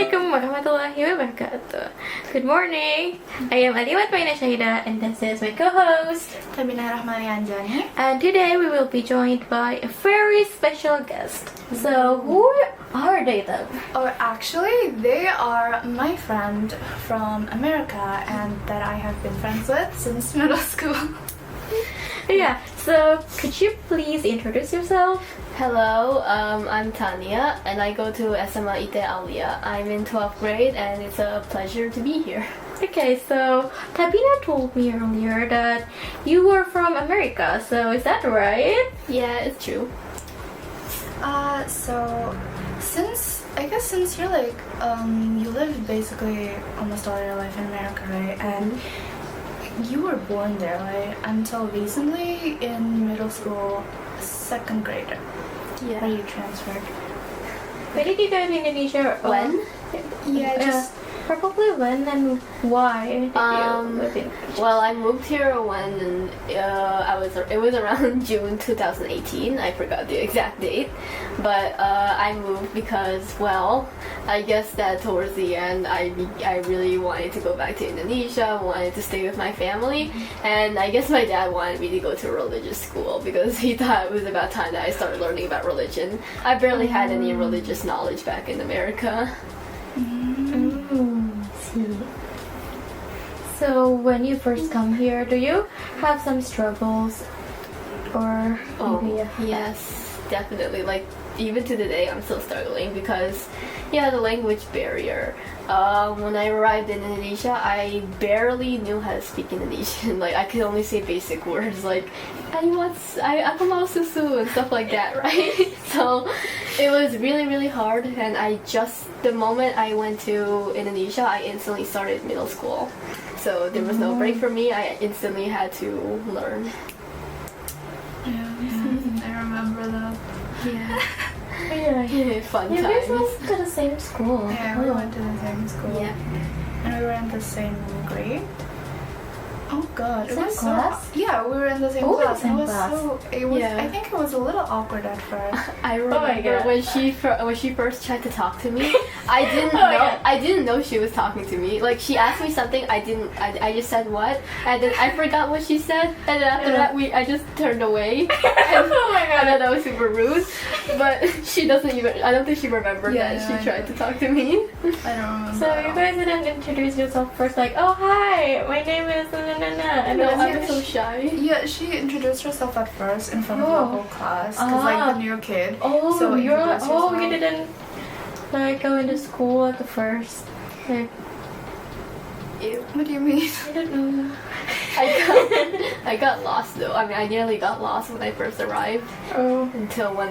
Assalamualaikum warahmatullahi wabarakatuh. Good morning. I am Aliya and this is my co-host Tabina and today we will be joined by a very special guest. So who are they then? Or actually, they are my friend from America and that I have been friends with since middle school. Yeah, so could you please introduce yourself? Hello, I'm Tanya and I go to SMA IPA Aliya. I'm in 12th grade and it's a pleasure to be here. Okay, so Tabina told me earlier that you were from America, so is that right? Yeah, it's true. So since you're like you lived basically almost all your life in America, right? And you were born there, right? Until recently in middle school, 2nd grade. Yeah. Where you transferred. Where did you go to Indonesia? When? Yeah, just probably when and why did you live in Indonesia? Well, I moved here when it was around June 2018. I forgot the exact date, but I moved because, well, I guess that towards the end I really wanted to go back to Indonesia, wanted to stay with my family, and I guess my dad wanted me to go to a religious school because he thought it was about time that I started learning about religion. I barely had any religious knowledge back in America. So when you first come here, do you have some struggles or maybe Yes, definitely. Like even to today, I'm still struggling because the language barrier. When I arrived in Indonesia, I barely knew how to speak Indonesian. Like I could only say basic words like aku mau susu and stuff like that, right? So it was really hard, and the moment I went to Indonesia, I instantly started middle school. So there was no break for me. I instantly had to learn. I remember that. Yeah. Fun you times. guys went to the same school. Yeah, we went to the same school. Yeah. And we were in the same grade. Oh god, it Same was class? Yeah, we were in the same Oh, class. same It was class. Yeah. I think it was a little awkward at first. I my remember God. when she first tried to talk to me. I didn't Oh my know God. I didn't know she was talking to me. Like she asked me something, I just said what, and then I forgot what she said, and then after that I just turned away. Oh my I know that was super rude, but I don't think she remembered Yeah, that she I tried know. to talk to me. I don't remember. So you guys didn't introduce yourself first, like, oh hi, my name is and No, then I was so shy. Yeah, she introduced herself at first in front of the whole class because like the new kid. Oh, So you're introduce yourself. you didn't like go into school at the first. Like, What do you mean? I don't know. I got lost though. I mean, I nearly got lost when I first arrived. Oh. Until one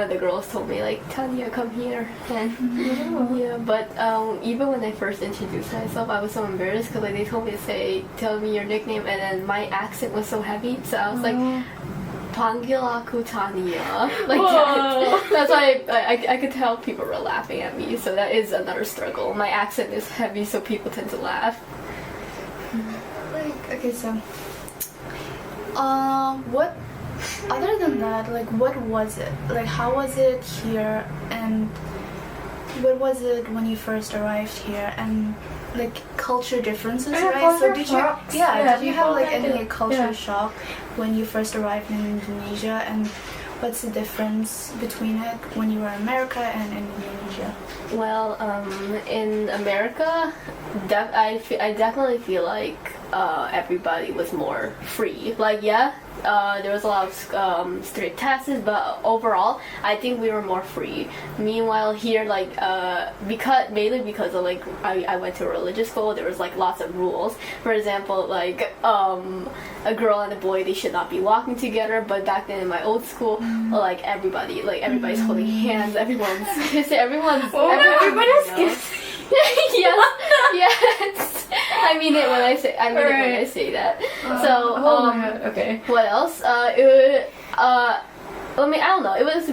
of the girls told me like, Tanya, come here. And yeah, but even when I first introduced myself, I was so embarrassed because like they told me to tell me your nickname, and then my accent was so heavy, so I was like, panggil aku Tanya, like that. That's why I could tell people were laughing at me. So that is another struggle. My accent is heavy, so people tend to laugh. Okay, so what other than that, like what was it? Like how was it here, and what was it when you first arrived here, and like culture differences, Yeah, right? So culture did shocks. you Yeah, did you have people like any tend to- culture shock when you first arrived in Indonesia, and what's the difference between it when you were in America and in Indonesia? Well, in America, I definitely feel like everybody was more free. Like, there was a lot of strict taxes, but overall, I think we were more free. Meanwhile, here, like, mainly because of like I went to a religious school, there was like lots of rules. For example, like a girl and a boy, they should not be walking together. But back then in my old school, like everybody's holding hands, everyone's kissing, everybody's kissing. yes. I mean it when I say that. So okay. what else? I mean, I don't know. It was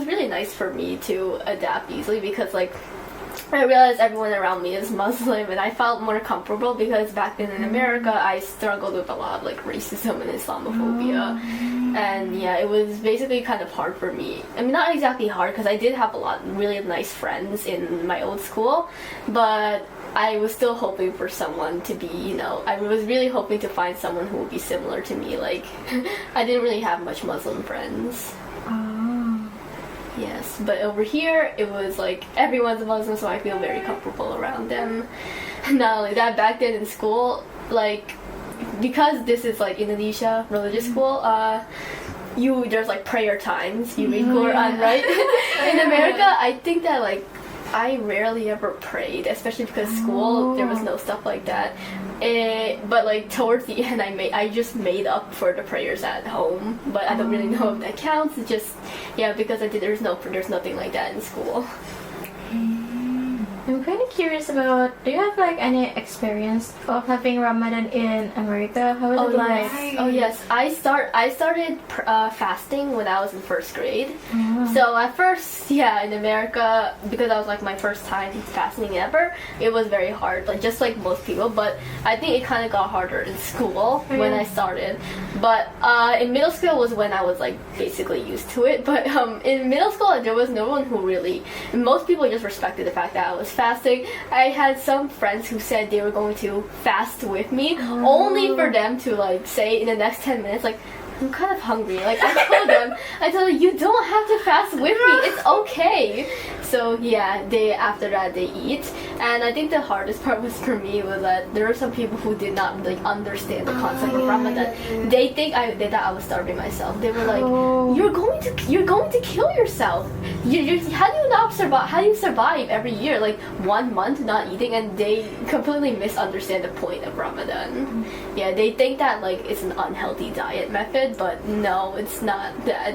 really nice for me to adapt easily because like I realized everyone around me is Muslim, and I felt more comfortable because back then in America I struggled with a lot of like racism and Islamophobia. And yeah, it was basically kind of hard for me. I mean, not exactly hard because I did have a lot really nice friends in my old school, but I was still hoping for someone to be, you know, I was really hoping to find someone who would be similar to me. Like, I didn't really have much Muslim friends. Yes, but over here, it was like everyone's a Muslim, so I feel very comfortable around them. Not only that, back then in school, like, because this is like Indonesia religious school, there's like prayer times. You read Quran, right? In America, I think that like I rarely ever prayed, especially because school there was no stuff like that. But like towards the end, I just made up for the prayers at home. But I don't really know if that counts. It's just because there's nothing like that in school. I'm kind of curious about, do you have like any experience of having Ramadan in America? How was it like? Oh yes, I started fasting when I was in first grade. So at first, in America, because I was like my first time fasting ever, it was very hard, like just like most people. But I think it kind of got harder in school when I started. But in middle school was when I was like basically used to it. But in middle school, there was no one who really. Most people just respected the fact that I was fasting. I had some friends who said they were going to fast with me, only for them to like say in the next 10 minutes, like, I'm kind of hungry. Like I told them, you don't have to fast with me. It's okay. So after that they eat. And I think the hardest part was for me was that there were some people who did not like understand the concept of Ramadan. They thought I was starving myself. They were like, you're going to kill yourself. How do you survive every year, like 1 month not eating? And they completely misunderstand the point of Ramadan. They think that like it's an unhealthy diet method, but no, it's not that.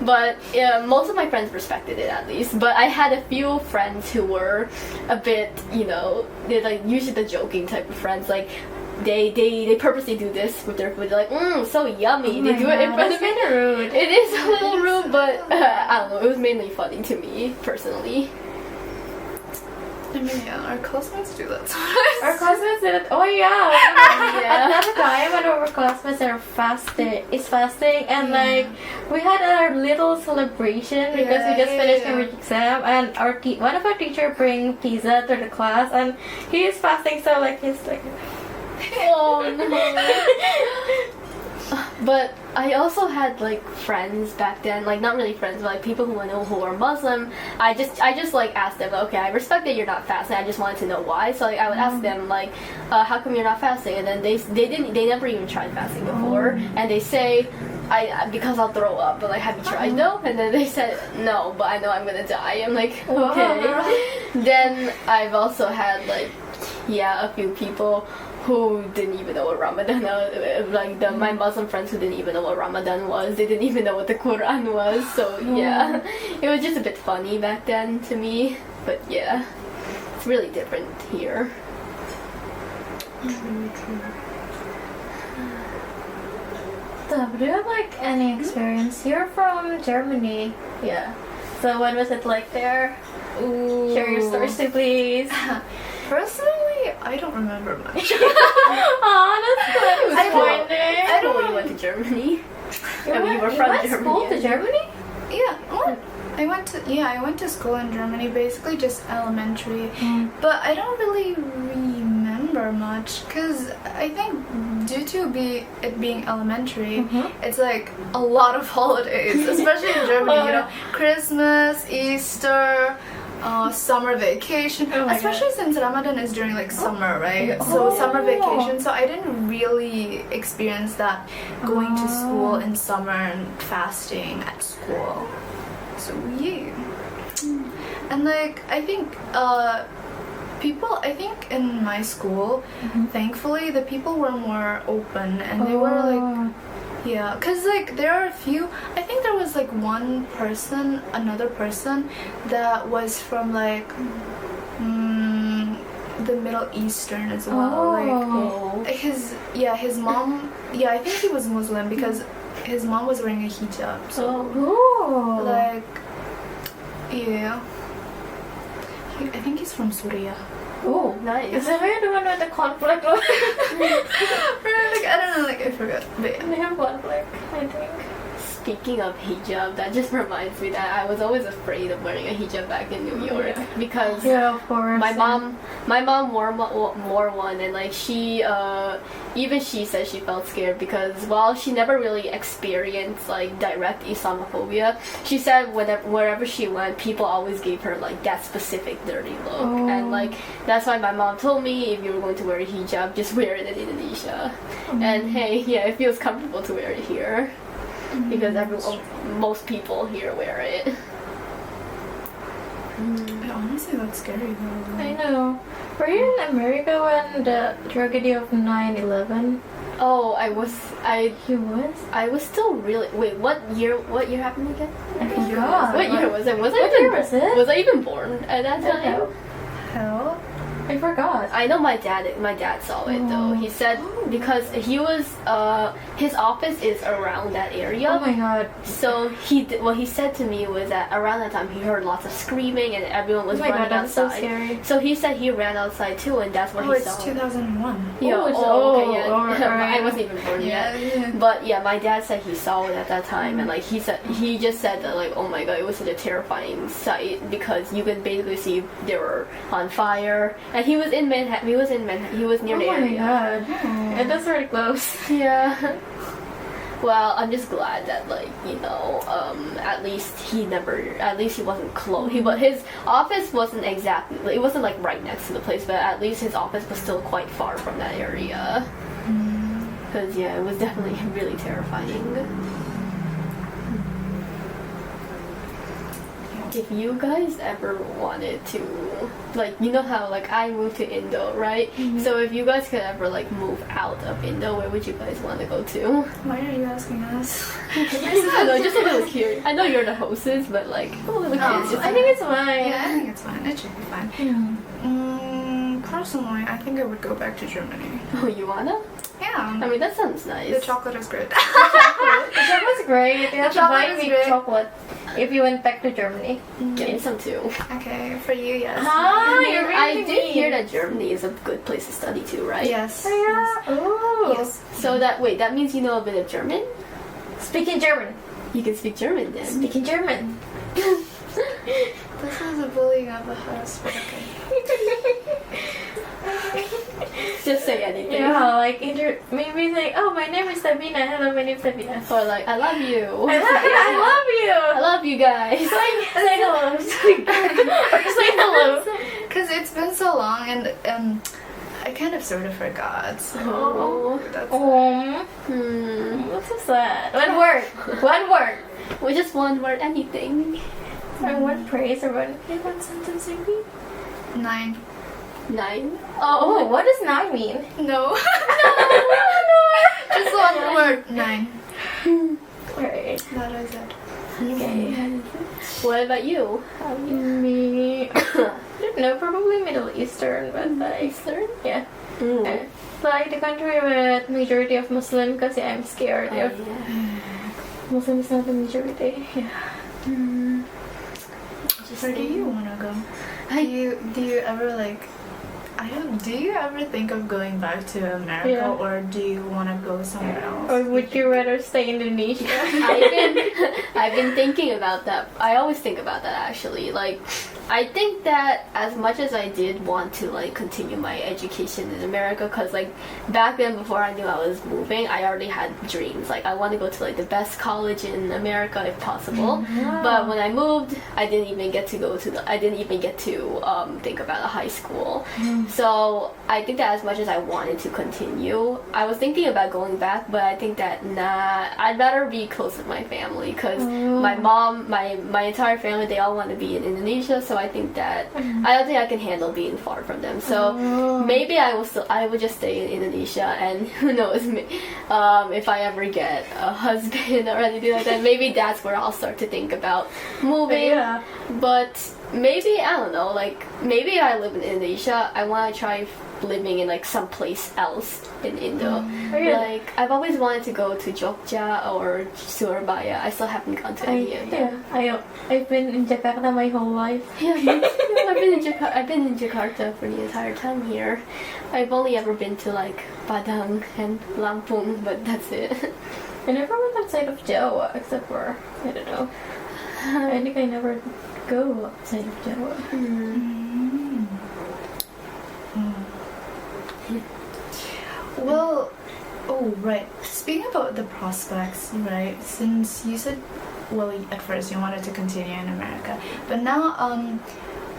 But most of my friends respected it at least. But I had a few friends who were a bit, they're like usually the joking type of friends, like they purposely do this with their food. They're like, so yummy. They do it in front of me. That's kind of rude. It is a little rude, but I don't know. It was mainly funny to me personally. I mean, our classmates do that sometimes. Our classmates did it. Oh yeah. Another time when our classmates are fasting, and like we had our little celebration because we just finished our exam, and one of our teacher bring pizza to the class, and he is fasting, so like he's like. Oh no. But I also had like friends back then, like not really friends, but like people who I know who are Muslim. I just like asked them, okay, I respect that you're not fasting. I just wanted to know why. So like I would ask them like, how come you're not fasting? And then they never even tried fasting before, and they say, because I'll throw up. But like, have you tried though? And then they said no, but I know I'm gonna die. I'm like, okay. Then I've also had like a few people who didn't even know what Ramadan was. Like my Muslim friends who didn't even know what Ramadan was. They didn't even know what the Quran was. So it was just a bit funny back then to me. But it's really different here. So, do you have like any experience? You're from Germany. Yeah. So what was it like there? Share your stories, please. Personally, I don't remember much. That's good. I know you went to Germany. You were from Germany. School to Germany? Yeah. I went to school in Germany, basically just elementary. But I don't really remember much because I think due to it being elementary, it's like a lot of holidays, especially in Germany. Christmas, Easter. Summer vacation, especially since Ramadan is during like summer, right? So summer vacation. So I didn't really experience that going to school in summer and fasting at school. So and like I think in my school, thankfully the people were more open and they were like. Yeah, because like there are a few, I think there was like another person that was from like the Middle Eastern as well. Like his mom, I think he was Muslim because his mom was wearing a hijab. So like, I think he's from Syria. Oh, nice. Is that where the one with the conflict was? Like, I don't know, like I forgot. But they have conflict, I think. speaking of hijab, that just reminds me that I was always afraid of wearing a hijab back in New York because Yeah, of course. my mom wore one, and like she even she said she felt scared because while she never really experienced like direct Islamophobia, she said wherever she went, people always gave her like that specific dirty look, and like that's why my mom told me if you were going to wear a hijab, just wear it in Indonesia. And hey, yeah, it feels comfortable to wear it here because most people here wear it. Yeah, honestly, that's scary though. I know. Were you in America when the tragedy of 9/11? Oh, He was? I was still really. Wait, what year happened again? I forgot. What year was it? What year was it? Was I even born at that I don't time? know. Hell? I forgot. I know my dad saw it though. He said because he was his office is around that area. Oh my god. So what he said to me was that around that time he heard lots of screaming and everyone was Oh my running god, that's so outside. scary. So he said he ran outside too, and that's what Oh, he it's saw. 2001. Yeah. Oh, it's- Okay. Yeah. alright. I wasn't even born yet. Yeah. But yeah, my dad said he saw it at that time, and like he just said that like, oh my god, it was such a terrifying sight because you could basically see they were on fire, and he was in Manhattan. He was near the Oh my area. god. Yeah, that's very close. Yeah. Well, I'm just glad that like at least he wasn't close. But his office wasn't exactly. It wasn't like right next to the place, but at least his office was still quite far from that area. Because yeah, it was definitely really terrifying. If you guys ever wanted to, like, you know how like I moved to Indo, right? So if you guys could ever like move out of Indo, where would you guys want to go to? Why are you asking us? I don't know, just a little curious. I know you're the hostess, but like I'm a little curious. I think it's fine. Yeah, I think it's fine. It should be fine. Personally, I think I would go back to Germany. Oh, you wanna? Yeah. I mean, that sounds nice. The chocolate is great. The chocolate's great. You have to chocolate buy is me great. chocolate if you went back to Germany. Get me some too. Okay, for you, yes. Ah, you're really I did mean. hear that Germany is a good place to study too, right? Yes. Oh, yeah. Ooh. Yes. So that means you know a bit of German? Speaking German. You can speak German then. Speaking German. This is a bullying of the house, but okay. Just say anything. Yeah, like maybe say, oh, my name is Tabina. Hello, my name is Tabina. Or like, I love you. I I love you guys. say hello. Or say hello. Because it's been so long and I kind of sort of forgot. So Oh. that's What's so sad? One word. One word. We just one word, anything. Or one praise or one. one sentence maybe? 9. 9. Oh, what does 9 mean? No. Just one word. 9. Alright. That is it. Okay. What about you? Me. I don't know, probably Middle Eastern, but like. Eastern? Yeah. Mm. Like the country with majority of Muslim, because yeah, I'm scared if Muslim is not the majority. Yeah. Where do you want to go? Do you ever like? Do you ever think of going back to America, Yeah. or do you want to go somewhere else? Or would you rather stay in Indonesia? I've been thinking about that. I always think about that actually. Like, I think that as much as I did want to like continue my education in America, because like back then before I knew I was moving, I already had dreams. Like I want to go to like the best college in America if possible. But when I moved, I didn't even get to think about a high school. So I think that as much as I wanted to continue, I was thinking about going back, but I think that I'd rather be close with my family because my mom, my entire family, they all want to be in Indonesia. So I think that I don't think I can handle being far from them. So maybe I will just stay in Indonesia, and who knows, if I ever get a husband or anything like that, maybe that's where I'll start to think about moving. Yeah. But maybe, I don't know, like maybe I live in Indonesia, I want to try living in like someplace else in Indo. Really? Like I've always wanted to go to Jogja or Surabaya. I still haven't gone to any of them. I've been in Jakarta my whole life. Yeah, I've been in Jakarta for the entire time here. I've only ever been to like Padang and Lampung, but that's it. I never went outside of Jawa, except for, I don't know. I think I never go outside of Jawa. Well, oh right. Speaking about the prospects, right? Since you said, well, at first you wanted to continue in America, but now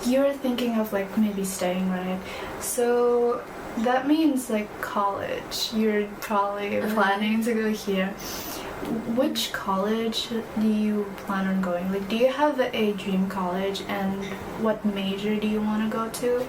you're thinking of like maybe staying, right? So that means like college. You're probably planning to go here. Which college do you plan on going? Like, do you have a dream college, and what major do you want to go to?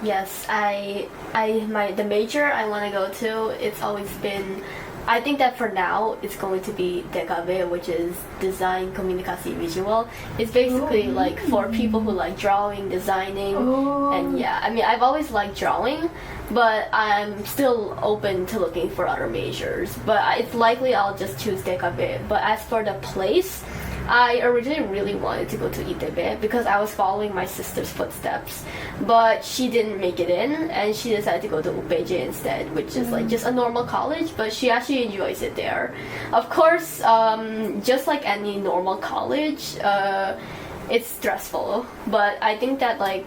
Yes, the major I want to go to, it's always been, I think that for now it's going to be DKV, which is Design Komunikasi Visual. It's basically like for people who like drawing, designing, and yeah, I mean I've always liked drawing, but I'm still open to looking for other majors. But it's likely I'll just choose DKV. But as for the place, I originally really wanted to go to IPA because I was following my sister's footsteps, but she didn't make it in, and she decided to go to UPJ instead, which is like just a normal college, but she actually enjoys it there. Of course, just like any normal college, it's stressful, but I think that like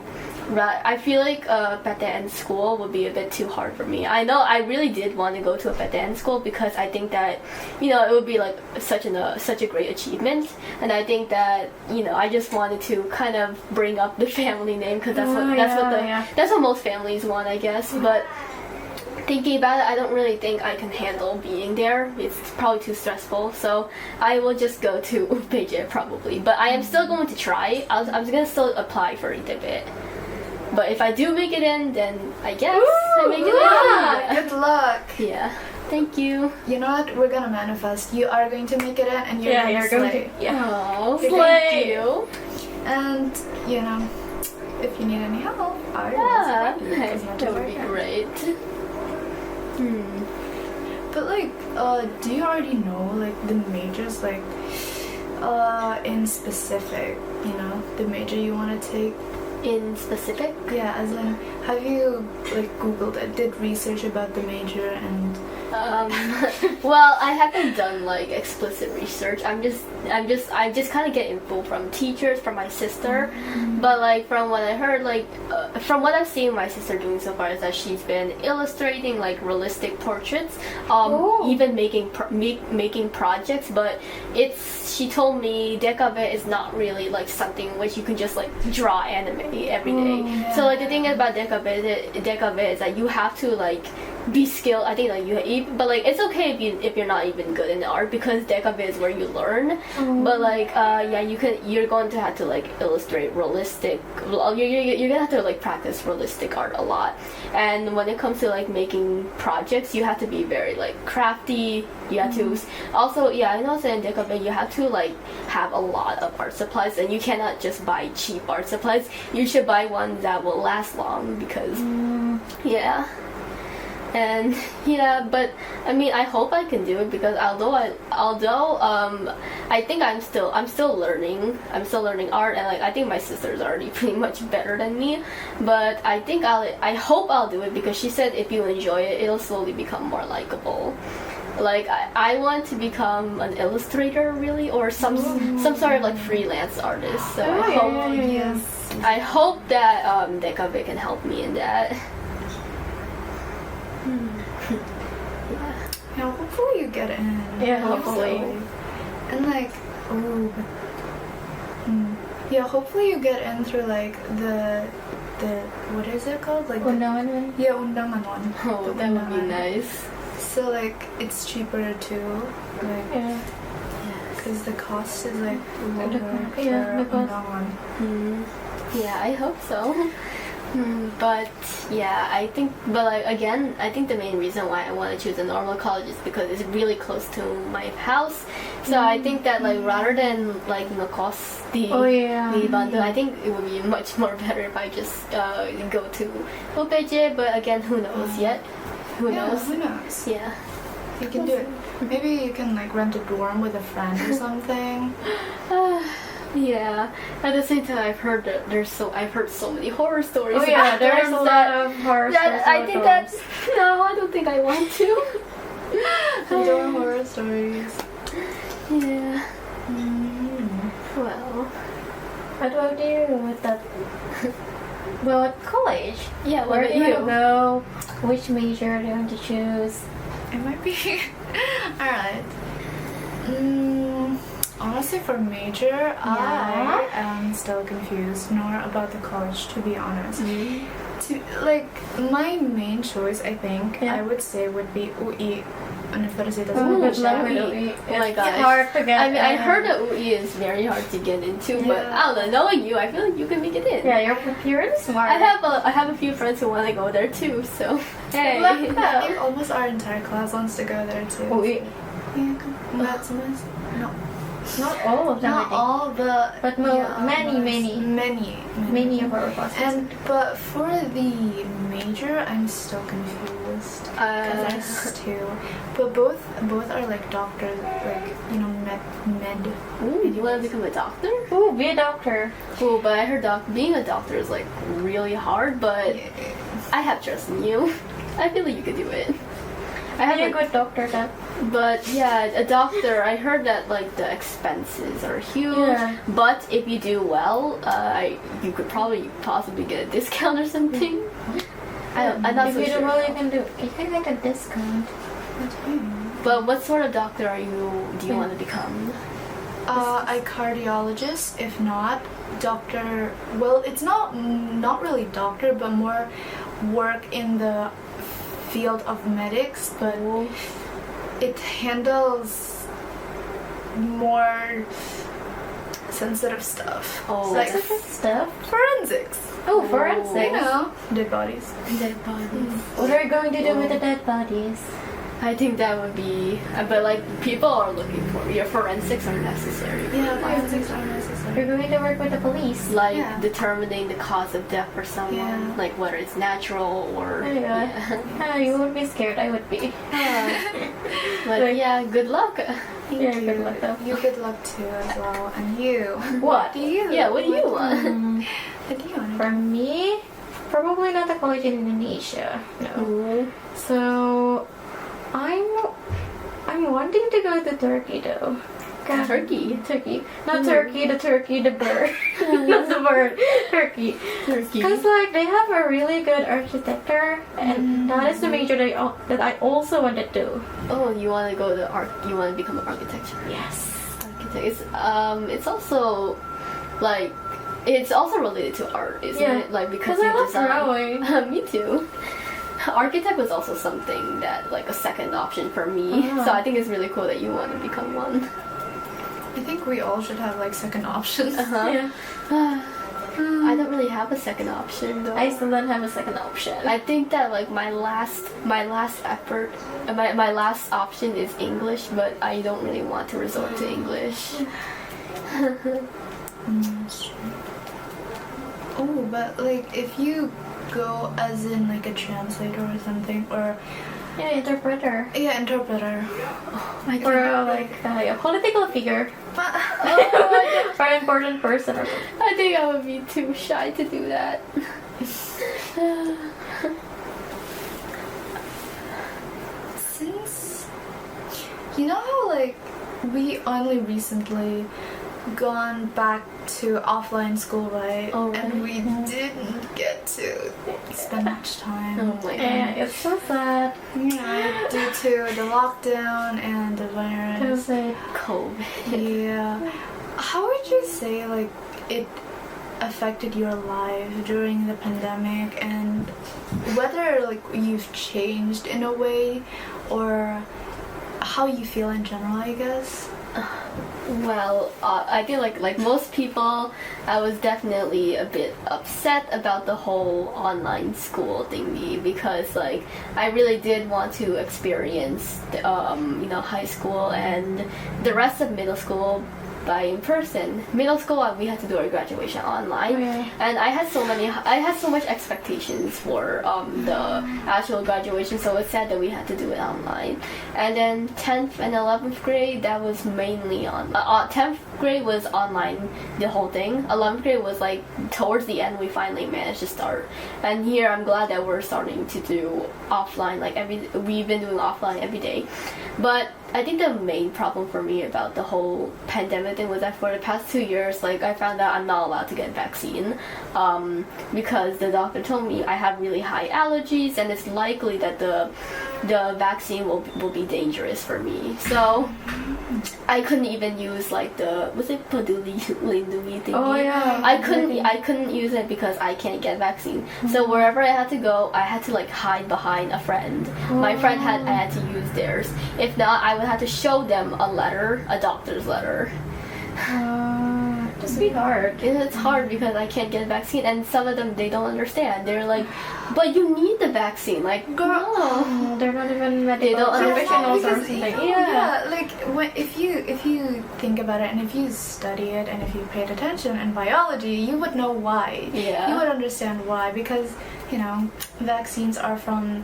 I feel like a PTN school would be a bit too hard for me. I know I really did want to go to a PTN school because I think that, you know, it would be like such a great achievement, and I think that, you know, I just wanted to kind of bring up the family name because that's what most families want, I guess. But thinking about it, I don't really think I can handle being there. It's probably too stressful, so I will just go to UPJ probably. But I am still going to try. I'm gonna still apply for ITB. But if I do make it in, then I guess I make it in. Yeah. Good luck. Yeah. Thank you. You know what? We're gonna manifest. You are going to make it in, and you're going to slay. Oh, Thank slay. you. And you know, if you need any help, I will support you, as much that as would I be can. great. But like, do you already know like the majors, like in specific? You know, the major you want to take. In specific? Yeah, as in, have you like Googled it, did research about the major and? Well, I haven't done like explicit research. I just kind of get info from teachers, from my sister. But like from what I heard, like from what I've seen my sister doing so far is that she's been illustrating like realistic portraits, even making projects. But she told me DKV is not really like something which you can just like draw anime every day. Yeah. So like the thing about DKV is that you have to like be skilled. I think like but like it's okay if you're not even good in art, because DKV is where you learn. But like you're going to have to like illustrate realistic. You're gonna have to like practice realistic art a lot. And when it comes to like making projects, you have to be very like crafty. You have to also I know in DKV you have to like have a lot of art supplies, and you cannot just buy cheap art supplies. You should buy one that will last long, because And but I mean, I hope I can do it, because although I think I'm still learning art, and like I think my sister's already pretty much better than me, but I hope I'll do it, because she said if you enjoy it, it'll slowly become more likable. Like I want to become an illustrator, really, or some sort of like freelance artist. So I hope that DKV can help me in that. Yeah, hopefully you get in. Yeah, hopefully. And like, hopefully you get in through like the what is it called? Like Undangan. Yeah, undangan one. Oh, that would be nice. So like it's cheaper too. Like because the cost is like lower the cost. undangan. Yeah, I hope so. But yeah, I think the main reason why I want to choose a normal college is because it's really close to my house. So I think that like rather than like cost the Bandung, I think it would be much more better if I just go to UPJ. But again, who knows yet? Who knows? Who knows? Yeah. You can do it. Maybe you can like rent a dorm with a friend or something. Yeah. At the same time, I've heard so many horror stories. Oh yeah, about there's a dorms lot of horror stories. I think that's I don't think I want to. Adore horror stories. Yeah. Mm. Well. What about you with that? Well, at college. Yeah. What Where about do you you? go? Which major do you want to choose? It might be. Alright. Honestly, for major, I am still confused, nor about the college, to be honest. My main choice, I think, I would say would be UI. Universitas Oh, good luck with Indonesia. UI. Oh my It's gosh. hard to get I mean, I in. heard that UI is very hard to get into, but Yeah. I don't know. Knowing you, I feel like you can make it in. Yeah, you're really smart. I have a few friends who want to go there too. So hey. Luck I though. think almost our entire class wants to go there too. UI. Yeah, congrats, miss. No. Not all of them. I Not think. all, but But many of our classes. But for the major, I'm still confused. Because there's two, but both are like doctors, like med. Ooh, you want to become a doctor? Ooh, be a doctor. Ooh, but I heard being a doctor is like really hard. But I have trust in you. I feel like you could do it. I Be a have good doctor then. But yeah, a doctor. I heard that like the expenses are huge. Yeah. But if you do well, you could possibly get a discount or something. I'm not If so you do sure. well, you can get a discount. But what sort of doctor do you want to become? A cardiologist, if not doctor. Well, it's not really doctor, but more work in the field of medics, but it handles more sensitive stuff. Oh, like Stuff. forensics. Oh, forensics. You know, dead bodies. Dead bodies. What are you going to do with the dead bodies? I think that would be, but like people are looking for your forensics are necessary. Yeah, forensics are necessary. You're going to work with the police. Like Yeah. determining the cause of death for someone, Yeah. like whether it's natural or. Oh my god. Ah, you would be scared. I would be. But yeah, good luck. Thank Yeah, you. good luck though. You good luck too as well, and you. What? Do you? Yeah, what do you want? What do you want? For me, probably not a college in Indonesia. No. Ooh. So, I'm wanting to go to Turkey though. Turkey. Turkey. Not turkey, the bird. Not the bird. Turkey. Turkey. Because like they have a really good architecture, and that is the major that I also wanted to. Oh, you want to go to art? You want to become an architecture? Yes. Architect. It's also like it's also related to art, isn't Yeah. it? Like because I you love design. drawing. Me too. Architect was also something that like a second option for me. Ah. So I think it's really cool that you want to become one. I think we all should have like second options. Uh-huh. Yeah. I don't really have a second option though. I still don't have a second option. I think that like my last effort, my last option is English, but I don't really want to resort to English. Oh, but like if you go as in like a translator or something, or Yeah, interpreter. yeah, interpreter. Or like a political figure. Oh, For an important person or something. I think I would be too shy to do that. Since you know how like we only recently gone back to offline school, right? Oh, right. And we didn't get to spend much time. Oh my Yeah, god. it's so sad. You know, due to the lockdown and the virus. COVID. COVID. Yeah. How would you say like it affected your life during the pandemic, and whether like you've changed in a way, or how you feel in general, I guess? Well, I feel like most people, I was definitely a bit upset about the whole online school thingy because like I really did want to experience high school and the rest of middle school by in person. Middle school we had to do our graduation online, Yeah. and I had so much expectations for the actual graduation, so it's sad that we had to do it online. And then 10th and 11th grade, that was mainly on 10th grade was online the whole thing. 11th grade was like towards the end we finally managed to start. And here I'm glad that we're starting to do offline, like we've been doing offline every day. But I think the main problem for me about the whole pandemic thing was that for the past 2 years, like I found out I'm not allowed to get vaccine because the doctor told me I have really high allergies and it's likely that the vaccine will be dangerous for me. So I couldn't even use like the peduli lindungi thing. Oh yeah. I couldn't use it because I can't get vaccine. So wherever I had to go, I had to like hide behind a friend. My friend I had to use theirs. If not, I would have to show them a letter, a doctor's letter. Just be hard. And it's hard because I can't get a vaccine, and some of them they don't understand. They're like, "But you need the vaccine." Like, girl, Oh, they're not even medical They don't professionals or Because, something. yeah, like if you think about it and if you study it and if you paid attention in biology, you would know why. Yeah. You would understand why, because vaccines are from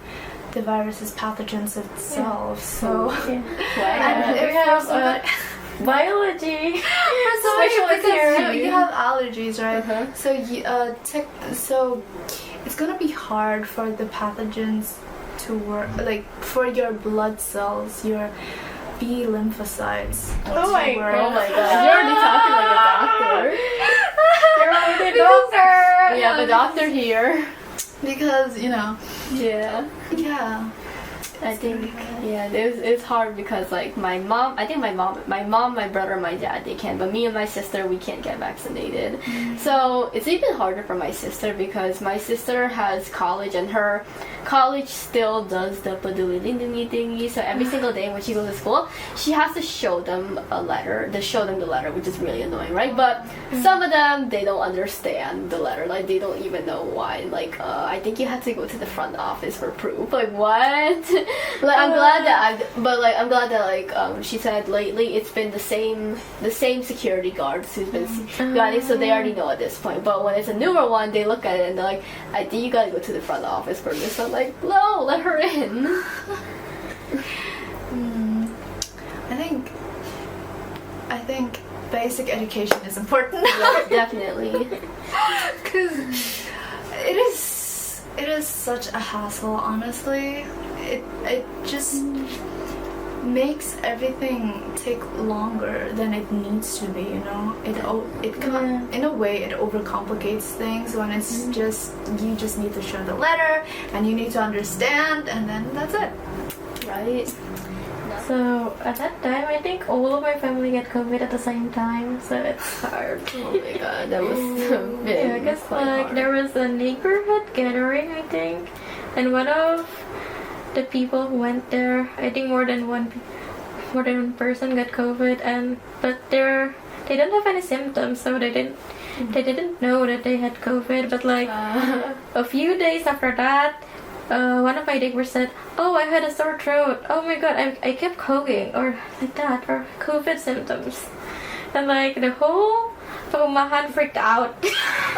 the virus's pathogens itself. So And if we have for somebody- biology. because here. you have allergies, right? Uh-huh. So so it's gonna be hard for the pathogens to work, like for your blood cells, your B lymphocytes. Oh my to work. Oh my god, you're already talking like a doctor. You're already a doctor. We have a doctor here. Because Yeah. yeah. I think it's hard because like my mom, my brother, my dad, they can, but me and my sister, we can't get vaccinated. So it's even harder for my sister because my sister has college and her college still does the peduli lindungi thingy. So every single day when she goes to school, she has to show them the letter, which is really annoying, right? But some of them they don't understand the letter, like they don't even know why. Like I think you have to go to the front office for proof. Like what? Like I'm glad that she said lately it's been the same security guards who's been guiding, so they already know at this point. But when it's a newer one, they look at it and they're like, I think you gotta go to the front office for this. So I'm like, no, let her in. I think basic education is important. Yeah, definitely. Because it is such a hassle, honestly. It just makes everything take longer than it needs to be, in a way it overcomplicates things when it's just you just need to show the letter and you need to understand and then that's it. Right. So at that time, I think all of my family got COVID at the same time, so it's hard. Oh my god, that was so big. Yeah, because like there was a neighborhood gathering, I think, and one of the people who went there, I think more than one person got COVID, but they didn't have any symptoms, so they didn't know that they had COVID. But like a few days after that, one of my neighbors said, "Oh, I had a sore throat. Oh my god, I kept coughing," or like that, or COVID symptoms, and like the whole Perumahan freaked out.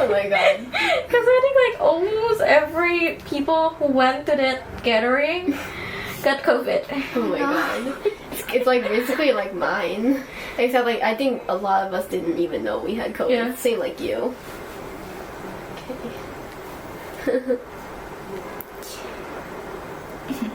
Oh my god. Because I think like almost every people who went to that gathering got COVID. Oh my god. It's like basically like mine. Except like I think a lot of us didn't even know we had COVID. Yeah. Same like you. Okay.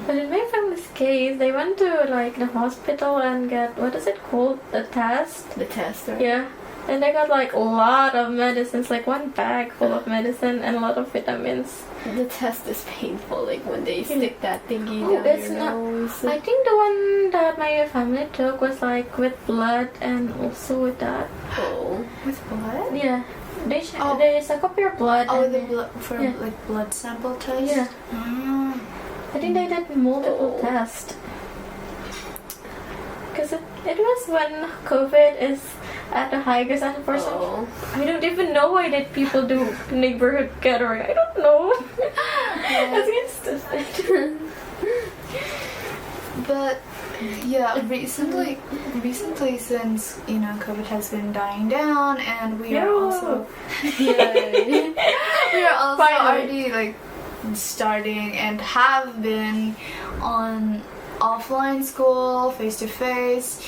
But in my family's case, they went to like the hospital and got, what is it called? The test? The test, right? Yeah. And they got like a lot of medicines, like one bag full of medicine and a lot of vitamins. The test is painful, like when they stick that thingy Oh, down it's your not. nose. I think the one that my family took was like with blood and also with that. Oh. With blood? Yeah. They suck up your blood. Oh, and the blood for yeah. like blood sample test? Yeah. Ah. I think they did multiple Oh. tests. Because it was when COVID is at the highest, and for some, Oh. I don't even know why did people do neighborhood gathering. I don't know. That's stupid. But yeah, recently since COVID has been dying down and we are No. also Yay. we are also Finally. already like starting and have been on offline school, face to face.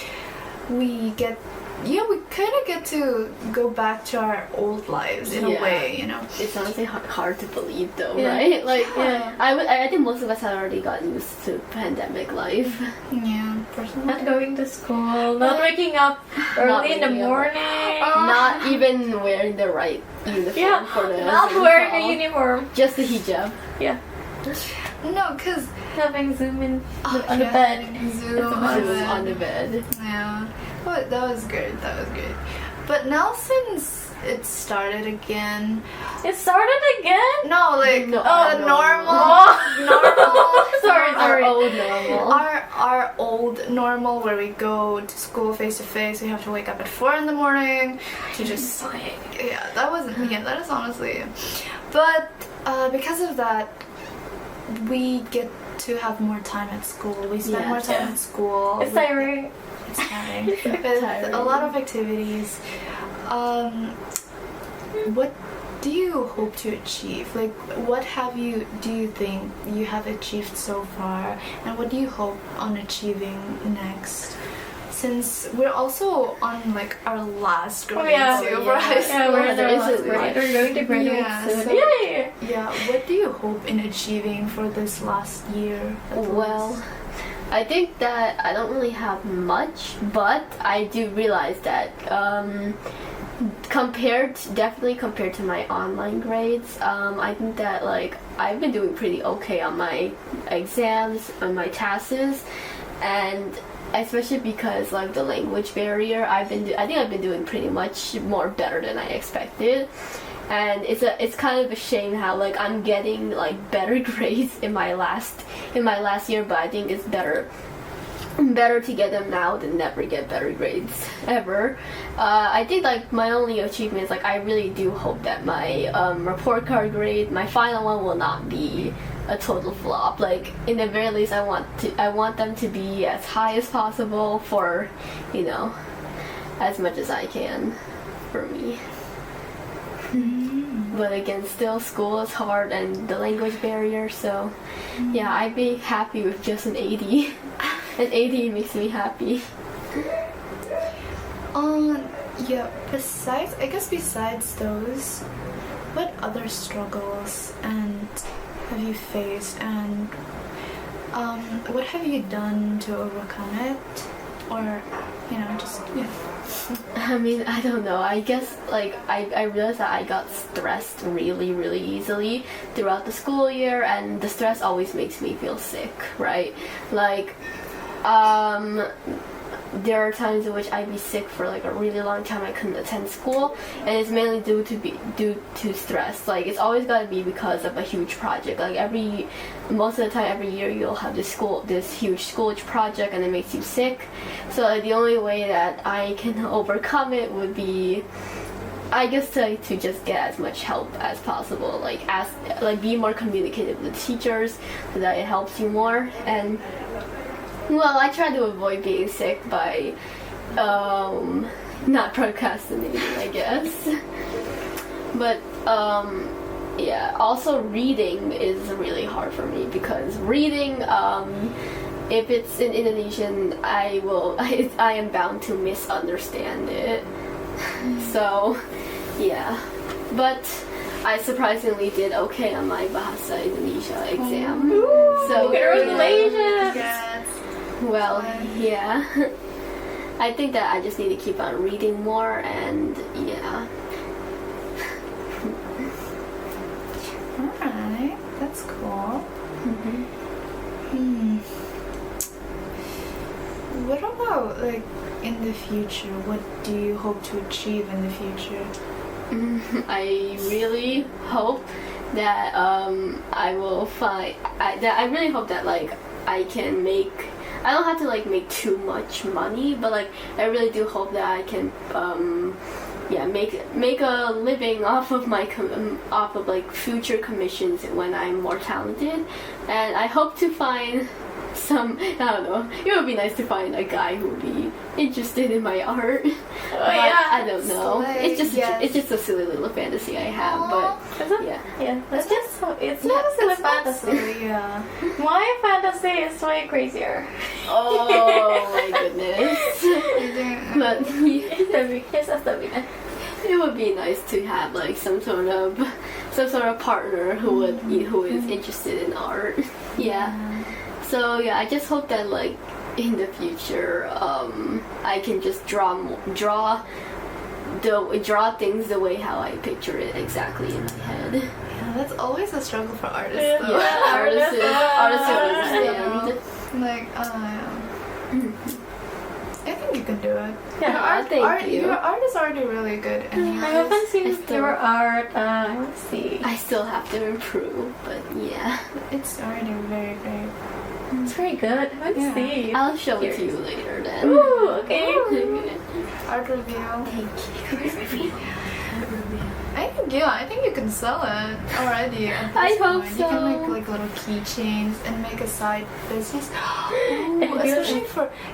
We get yeah, we kind of get to go back to our old lives in a Yeah. way, you know. It's honestly hard to believe though, Yeah. right? Like, Yeah. I think most of us had already gotten used to pandemic life. Yeah, personally. Not going to school, not waking up early in the waking up. morning. Not even wearing the right uniform Yeah, for the not Zoom wearing call. a uniform. Just the hijab. Yeah, No, because having Zoom in on the bed. Zoom On the bed. Yeah, but that was good. That was good. But now since it started again, It started again. no, like No, the normal, Sorry, Our sorry. old normal. our old normal where we go to school face to face. We have to wake up at 4 in the morning to just yeah. That wasn't that is honestly, but because of that, we get to have more time at school. We spend Yeah. more time at school. It's tiring. It's tiring. With a lot of activities. What do you hope to achieve? Like, what do you think you have achieved so far? And what do you hope on achieving next? Since we're also on like our last grade too, right? Yeah, we're in There our isn't last grade. much. We're going to graduate Yeah, soon. so- Yay! Yeah, what do you hope in achieving for this last year? Well, I think that I don't really have much, but I do realize that definitely compared to my online grades, I think that like I've been doing pretty okay on my exams, on my tests, and especially because like the language barrier, I think I've been doing pretty much more better than I expected. And it's kind of a shame how like I'm getting like better grades in my last year, but I think it's better to get them now than never get better grades ever. I think like my only achievement is like I really do hope that my report card grade, my final one, will not be a total flop. Like in the very least, I want them to be as high as possible for, you know, as much as I can for me. But again, still school is hard and the language barrier, so yeah, I'd be happy with just an 80. An 80 makes me happy. Yeah, besides those, what other struggles and have you faced, and what have you done to overcome it? Or, you know, just I mean, I don't know. I guess like I realized that I got stressed really, really easily throughout the school year, and the stress always makes me feel sick, right? Like, there are times in which I'd be sick for like a really long time. I couldn't attend school, and it's mainly due to stress. Like it's always got to be because of a huge project. Like most of the time every year you'll have this huge school project, and it makes you sick. So like, the only way that I can overcome it would be, I guess, to just get as much help as possible. Like be more communicative with the teachers so that it helps you more. And well, I try to avoid being sick by not procrastinating, I guess. But yeah, also reading is really hard for me because reading, if it's in Indonesian, I am bound to misunderstand it. So yeah, but I surprisingly did okay on my Bahasa Indonesia exam. So Congratulations! Congrats. well, yeah. I think that I just need to keep on reading more, and yeah. Alright, that's cool. What about like in the future? What do you hope to achieve in the future? I really hope that I will find. I really hope that like I can make. I don't have to like make too much money, but like I really do hope that I can make a living off of my off of like future commissions when I'm more talented, and I hope to find some, I don't know, it would be nice to find a guy who would be interested in my art. But yeah. I don't know. Slay, It's just yes. it's just a silly little fantasy I have, Aw. but Is it? yeah. Yeah, that's just so, it's not a silly It's not fantasy. silly, yeah. My fantasy is way crazier. Oh my goodness. But Yes, that's Tabina. it would be nice to have like some sort of partner who is interested in art. Yeah. So yeah, I just hope that like in the future, I can just draw things the way how I picture it exactly in my head. Yeah, that's always a struggle for artists, Yeah. though. Yeah, artists don't Yeah. understand. Like, I think you can do it. Yeah, thank you. Your art is already really good. Anyways. I haven't seen still- your art. Let's see. I still have to improve, but yeah. It's already very, very. It's very good. Let's Yeah. see. I'll show it to you Curious. later then. Ooh, okay. Art review. Thank you. I think you can sell it already. At I this hope point. You can so. make like little keychains and make a side business. And Ooh,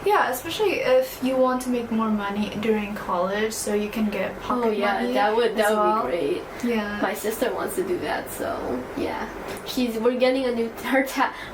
do especially if you want to make more money during college, so you can get pocket Oh yeah, money. that would as well. be great. Yeah. My sister wants to do that, so yeah. We're getting a new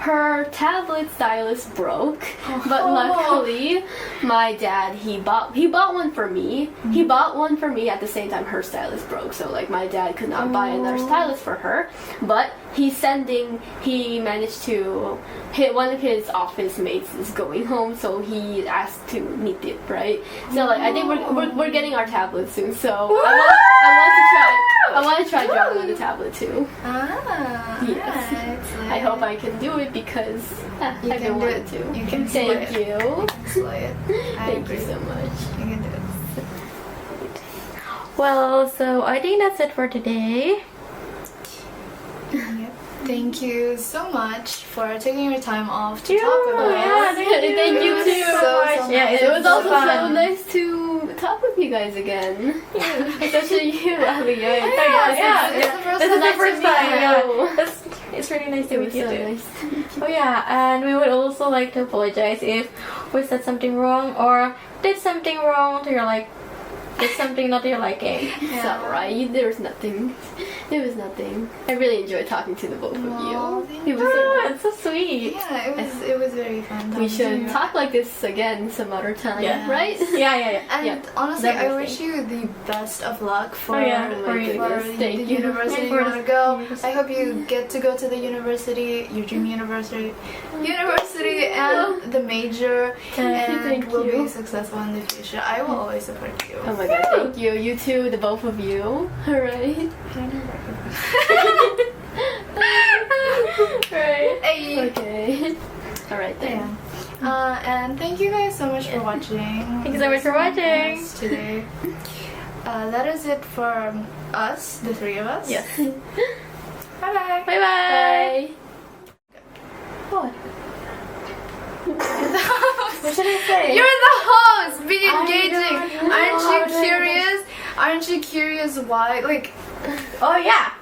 her tablet stylus broke, but luckily my dad he bought one for me. He bought one for me at the same time her stylus broke, so like my dad could not buy another stylus for her, but he managed to hit one of his office mates is going home, so he asked to knit it, right? So like I think we're getting our tablet soon, so I want to try drawing on the tablet too. Yes. Right. I hope I can do it because I've can been do wanting it. to. You can slay Thank it. you. Slay it. I Thank agree. you so much. You can do it. Well, so I think that's it for today. Yep. Thank you so much for taking your time off to Yeah, talk with us. yeah, Thank you It was too. so much. much. Yeah, It was also so fun. nice to talk with you guys again. Especially you, Aliya. Yeah, It's the first this is time the first time. Yeah, you. it's really nice to It meet was you so too. nice to meet you. Oh yeah, and we would also like to apologize if we said something wrong or did something wrong to your did something not to your liking. It's alright. There was nothing. There was nothing. I really enjoyed talking to the both of Aw, you. thank It was so Ah, nice. it's so sweet. Yeah, it was very fun. We talking to should you. talk like this again some other time, Yeah. right? Yeah. And Yeah, honestly, I definitely. wish you the best of luck for, Oh, yeah, for for you. the Thank you. university And you for want to the go. university. I hope you get to go to the university, your dream university, and the major, and Thank will you. be successful in the future. I will always support you. Oh my god, thank you. You too, the both of you. Alright. Right. Hey. Okay. Alright then. Yeah. And thank you guys so much for watching. Thank you so much for watching. Us today. That is it for us, the three of us. Yes. Bye bye. Bye bye. Bye. What? What should I say? You're the host. Be I engaging. don't know Aren't how you to- curious? Aren't you curious why? Like, Oh yeah.